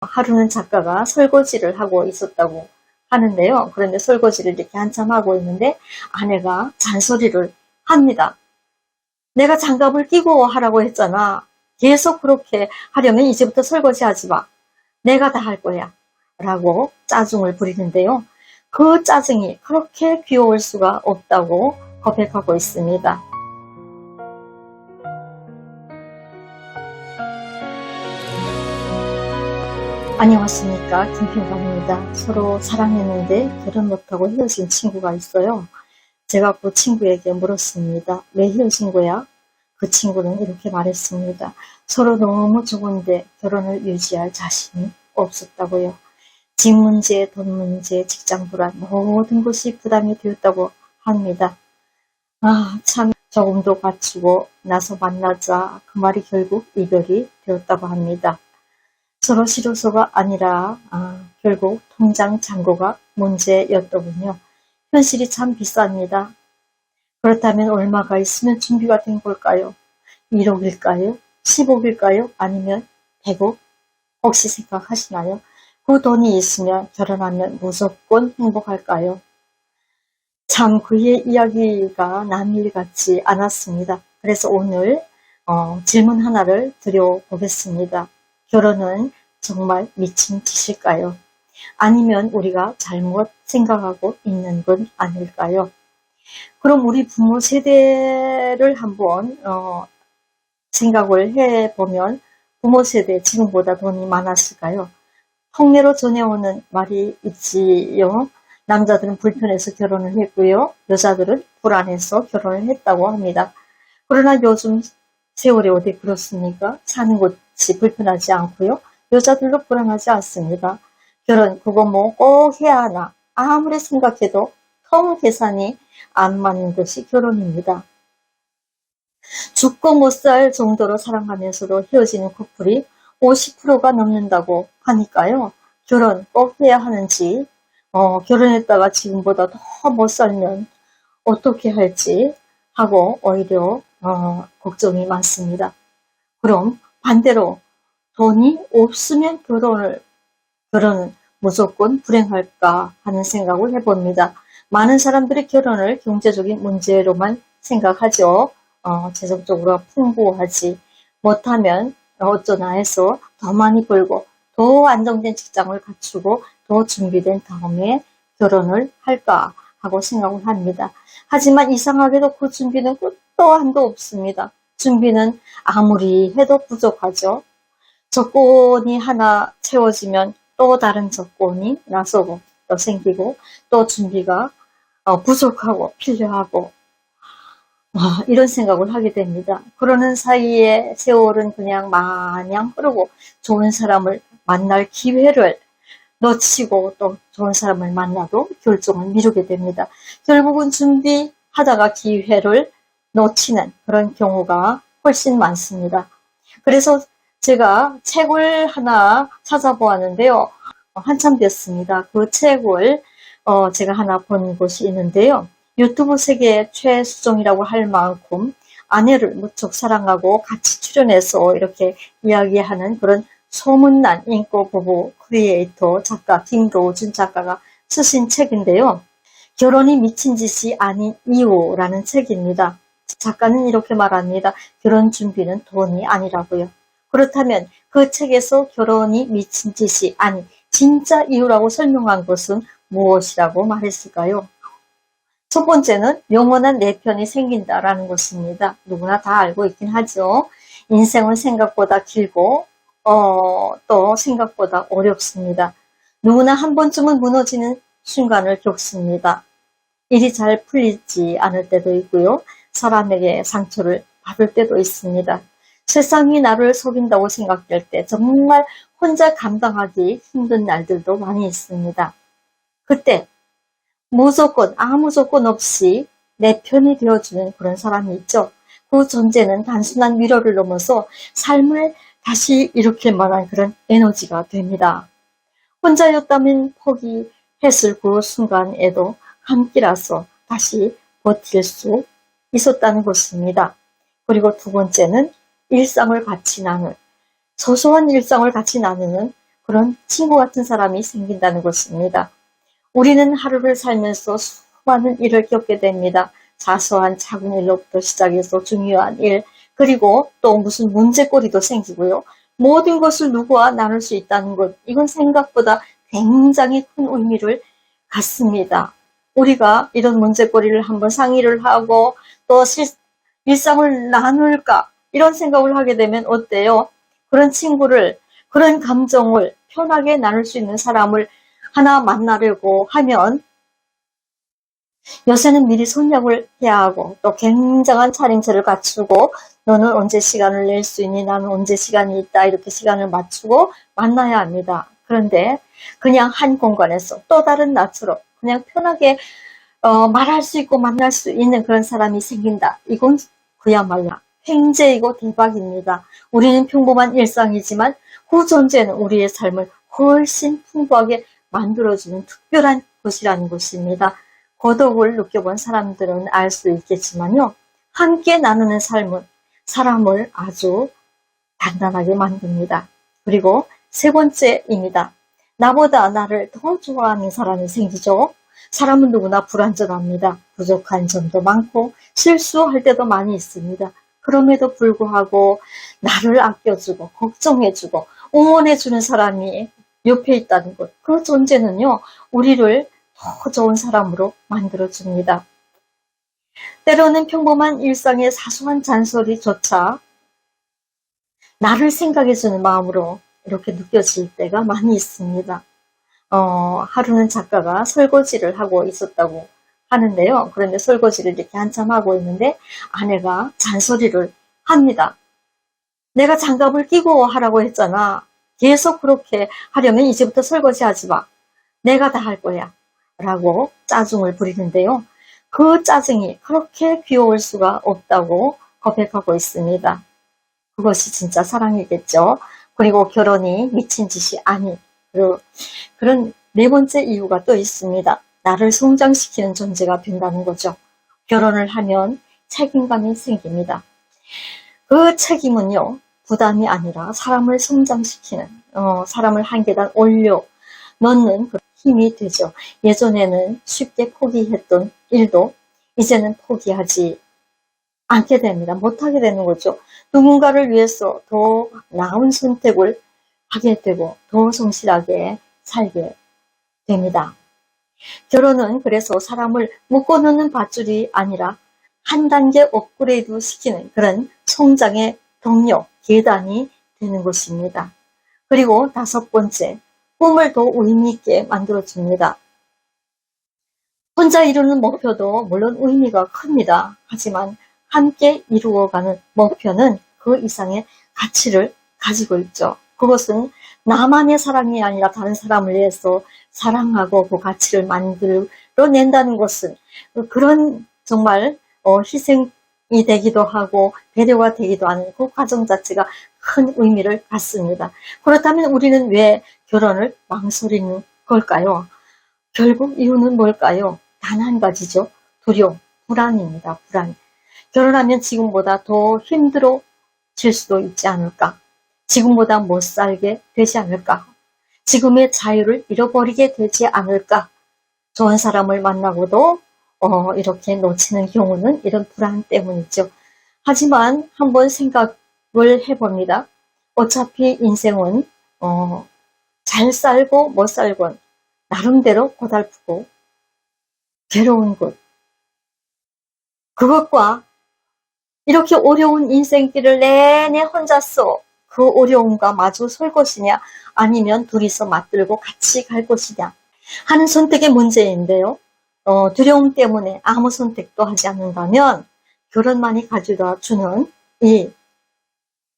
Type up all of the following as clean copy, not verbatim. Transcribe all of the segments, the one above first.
하루는 작가가 설거지를 하고 있었다고 하는데요. 그런데 설거지를 이렇게 한참 하고 있는데 아내가 잔소리를 합니다. 내가 장갑을 끼고 하라고 했잖아. 계속 그렇게 하려면 이제부터 설거지 하지 마. 내가 다 할 거야. 라고 짜증을 부리는데요. 그 짜증이 그렇게 귀여울 수가 없다고 고백하고 있습니다. 안녕하십니까, 김평강입니다. 서로 사랑했는데 결혼 못하고 헤어진 친구가 있어요. 제가 그 친구에게 물었습니다. 왜 헤어진 거야? 그 친구는 이렇게 말했습니다. 서로 너무 좋은데 결혼을 유지할 자신이 없었다고요. 집 문제, 돈 문제, 직장 불안, 모든 것이 부담이 되었다고 합니다. 참 조금도 갖추고 나서 만나자 그 말이 결국 이별이 되었다고 합니다. 서로 싫어서가 아니라 결국 통장 잔고가 문제였더군요. 현실이 참 비쌉니다. 그렇다면 얼마가 있으면 준비가 된 걸까요? 1억일까요? 10억일까요? 아니면 100억? 혹시 생각하시나요? 그 돈이 있으면 결혼하면 무조건 행복할까요? 참 그의 이야기가 남일 같지 않았습니다. 그래서 오늘 질문 하나를 드려보겠습니다. 결혼은 정말 미친 짓일까요? 아니면 우리가 잘못 생각하고 있는 건 아닐까요? 그럼 우리 부모 세대를 한번 생각을 해보면 부모 세대 지금보다 돈이 많았을까요? 통례로 전해오는 말이 있지요. 남자들은 불편해서 결혼을 했고요. 여자들은 불안해서 결혼을 했다고 합니다. 그러나 요즘 세월이 어디 그렇습니까? 사는 곳이 불편하지 않고요. 여자들도 불안하지 않습니다. 결혼 그거 뭐 꼭 해야 하나? 아무리 생각해도 통 계산이 안 맞는 것이 결혼입니다. 죽고 못 살 정도로 사랑하면서도 헤어지는 커플이 50%가 넘는다고 하니까요. 결혼 꼭 해야 하는지 결혼했다가 지금보다 더 못 살면 어떻게 할지 하고 오히려 걱정이 많습니다. 그럼 반대로 돈이 없으면 결혼은 무조건 불행할까 하는 생각을 해봅니다. 많은 사람들이 결혼을 경제적인 문제로만 생각하죠. 재정적으로 풍부하지 못하면 어쩌나 해서 더 많이 벌고 더 안정된 직장을 갖추고 더 준비된 다음에 결혼을 할까 하고 생각을 합니다. 하지만 이상하게도 그 준비는 끝도 한도 없습니다. 준비는 아무리 해도 부족하죠. 조건이 하나 채워지면 또 다른 조건이 나서고 또 생기고 또 준비가 부족하고 필요하고 이런 생각을 하게 됩니다. 그러는 사이에 세월은 그냥 마냥 흐르고 좋은 사람을 만날 기회를 놓치고 또 좋은 사람을 만나도 결정을 미루게 됩니다. 결국은 준비하다가 기회를 놓치는 그런 경우가 훨씬 많습니다. 그래서 제가 책을 하나 찾아보았는데요. 한참 됐습니다. 그 책을 제가 하나 본 곳이 있는데요. 유튜브 세계 최수종이라고 할 만큼 아내를 무척 사랑하고 같이 출연해서 이렇게 이야기하는 그런 소문난 인고 부부 크리에이터 작가 김로준 작가가 쓰신 책인데요. 결혼이 미친 짓이 아닌 이유라는 책입니다. 작가는 이렇게 말합니다. 결혼 준비는 돈이 아니라고요. 그렇다면 그 책에서 결혼이 미친 짓이 아닌 진짜 이유라고 설명한 것은 무엇이라고 말했을까요? 첫 번째는 영원한 내 편이 생긴다라는 것입니다. 누구나 다 알고 있긴 하죠. 인생은 생각보다 길고 또 생각보다 어렵습니다. 누구나 한 번쯤은 무너지는 순간을 겪습니다. 일이 잘 풀리지 않을 때도 있고요. 사람에게 상처를 받을 때도 있습니다. 세상이 나를 속인다고 생각될 때 정말 혼자 감당하기 힘든 날들도 많이 있습니다. 그때 무조건 아무 조건 없이 내 편이 되어주는 그런 사람이 있죠. 그 존재는 단순한 위로를 넘어서 삶을 다시 일으킬 만한 그런 에너지가 됩니다. 혼자였다면 포기했을 그 순간에도 함께라서 다시 버틸 수 있었다는 것입니다. 그리고 두 번째는 일상을 같이 나눌, 소소한 일상을 같이 나누는 그런 친구 같은 사람이 생긴다는 것입니다. 우리는 하루를 살면서 수많은 일을 겪게 됩니다. 사소한 작은 일로부터 시작해서 중요한 일, 그리고 또 무슨 문제거리도 생기고요. 모든 것을 누구와 나눌 수 있다는 것, 이건 생각보다 굉장히 큰 의미를 갖습니다. 우리가 이런 문제거리를 한번 상의를 하고 또 일상을 나눌까 이런 생각을 하게 되면 어때요? 그런 친구를, 그런 감정을 편하게 나눌 수 있는 사람을 하나 만나려고 하면 요새는 미리 선약을 해야 하고 또 굉장한 차림새를 갖추고 너는 언제 시간을 낼 수 있니? 나는 언제 시간이 있다. 이렇게 시간을 맞추고 만나야 합니다. 그런데 그냥 한 공간에서 또 다른 낯으로 그냥 편하게 말할 수 있고 만날 수 있는 그런 사람이 생긴다. 이건 그야말로 횡재이고 대박입니다. 우리는 평범한 일상이지만 그 존재는 우리의 삶을 훨씬 풍부하게 만들어주는 특별한 곳이라는 것입니다. 고독을 느껴본 사람들은 알 수 있겠지만요. 함께 나누는 삶은 사람을 아주 단단하게 만듭니다. 그리고 세 번째입니다. 나보다 나를 더 좋아하는 사람이 생기죠. 사람은 누구나 불완전합니다. 부족한 점도 많고 실수할 때도 많이 있습니다. 그럼에도 불구하고 나를 아껴주고 걱정해주고 응원해주는 사람이 옆에 있다는 것. 그 존재는요. 우리를 더 좋은 사람으로 만들어줍니다. 때로는 평범한 일상의 사소한 잔소리조차 나를 생각해주는 마음으로 이렇게 느껴질 때가 많이 있습니다. 하루는 작가가 설거지를 하고 있었다고 하는데요. 그런데 설거지를 이렇게 한참 하고 있는데 아내가 잔소리를 합니다. 내가 장갑을 끼고 하라고 했잖아. 계속 그렇게 하려면 이제부터 설거지 하지 마. 내가 다 할 거야. 라고 짜증을 부리는데요. 그 짜증이 그렇게 귀여울 수가 없다고 고백하고 있습니다. 그것이 진짜 사랑이겠죠. 그리고 결혼이 미친 짓이 아닌 그런 네 번째 이유가 또 있습니다. 나를 성장시키는 존재가 된다는 거죠. 결혼을 하면 책임감이 생깁니다. 그 책임은요. 부담이 아니라 사람을 성장시키는 사람을 한 계단 올려 넣는 힘이 되죠. 예전에는 쉽게 포기했던 일도 이제는 포기하지 않게 됩니다. 못하게 되는 거죠. 누군가를 위해서 더 나은 선택을 하게 되고 더 성실하게 살게 됩니다. 결혼은 그래서 사람을 묶어놓는 밧줄이 아니라 한 단계 업그레이드 시키는 그런 성장의 동력, 계단이 되는 것입니다. 그리고 다섯 번째, 꿈을 더 의미 있게 만들어줍니다. 혼자 이루는 목표도 물론 의미가 큽니다. 하지만 함께 이루어가는 목표는 그 이상의 가치를 가지고 있죠. 그것은 나만의 사랑이 아니라 다른 사람을 위해서 사랑하고 그 가치를 만들어낸다는 것은 그런 정말 희생이 되기도 하고 배려가 되기도 하는 그 과정 자체가 큰 의미를 갖습니다. 그렇다면 우리는 왜 결혼을 망설이는 걸까요? 결국 이유는 뭘까요? 단 한 가지죠. 두려움, 불안입니다. 불안. 결혼하면 지금보다 더 힘들어질 수도 있지 않을까? 지금보다 못 살게 되지 않을까? 지금의 자유를 잃어버리게 되지 않을까? 좋은 사람을 만나고도 이렇게 놓치는 경우는 이런 불안 때문이죠. 하지만 한번 생각을 해봅니다. 어차피 인생은 잘 살고 못 살건 나름대로 고달프고 괴로운 것. 그것과 이렇게 어려운 인생길을 내내 혼자서 그 어려움과 마주 설 것이냐 아니면 둘이서 맞들고 같이 갈 것이냐 하는 선택의 문제인데요. 두려움 때문에 아무 선택도 하지 않는다면 결혼만이 가져다 주는 이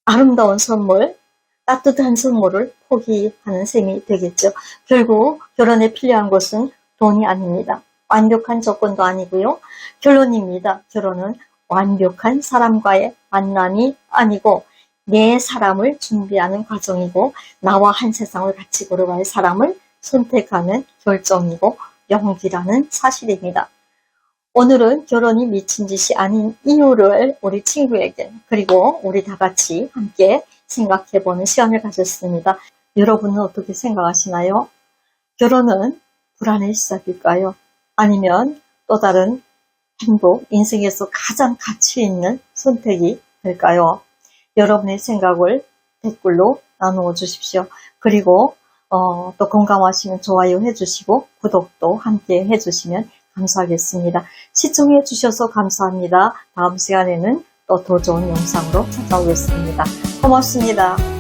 아름다운 선물, 따뜻한 선물을 포기하는 셈이 되겠죠. 결국 결혼에 필요한 것은 돈이 아닙니다. 완벽한 조건도 아니고요. 결론입니다. 결혼은 완벽한 사람과의 만남이 아니고 내 사람을 준비하는 과정이고 나와 한 세상을 같이 걸어갈 사람을 선택하는 결정이고 용기라는 사실입니다. 오늘은 결혼이 미친 짓이 아닌 이유를 우리 친구에게 그리고 우리 다 같이 함께 생각해보는 시간을 가졌습니다. 여러분은 어떻게 생각하시나요? 결혼은 불안의 시작일까요? 아니면 또 다른 행복, 인생에서 가장 가치 있는 선택이 될까요? 여러분의 생각을 댓글로 나누어 주십시오. 그리고 또 공감하시면 좋아요 해주시고 구독도 함께 해주시면 감사하겠습니다. 시청해 주셔서 감사합니다. 다음 시간에는 또 더 좋은 영상으로 찾아오겠습니다. 고맙습니다.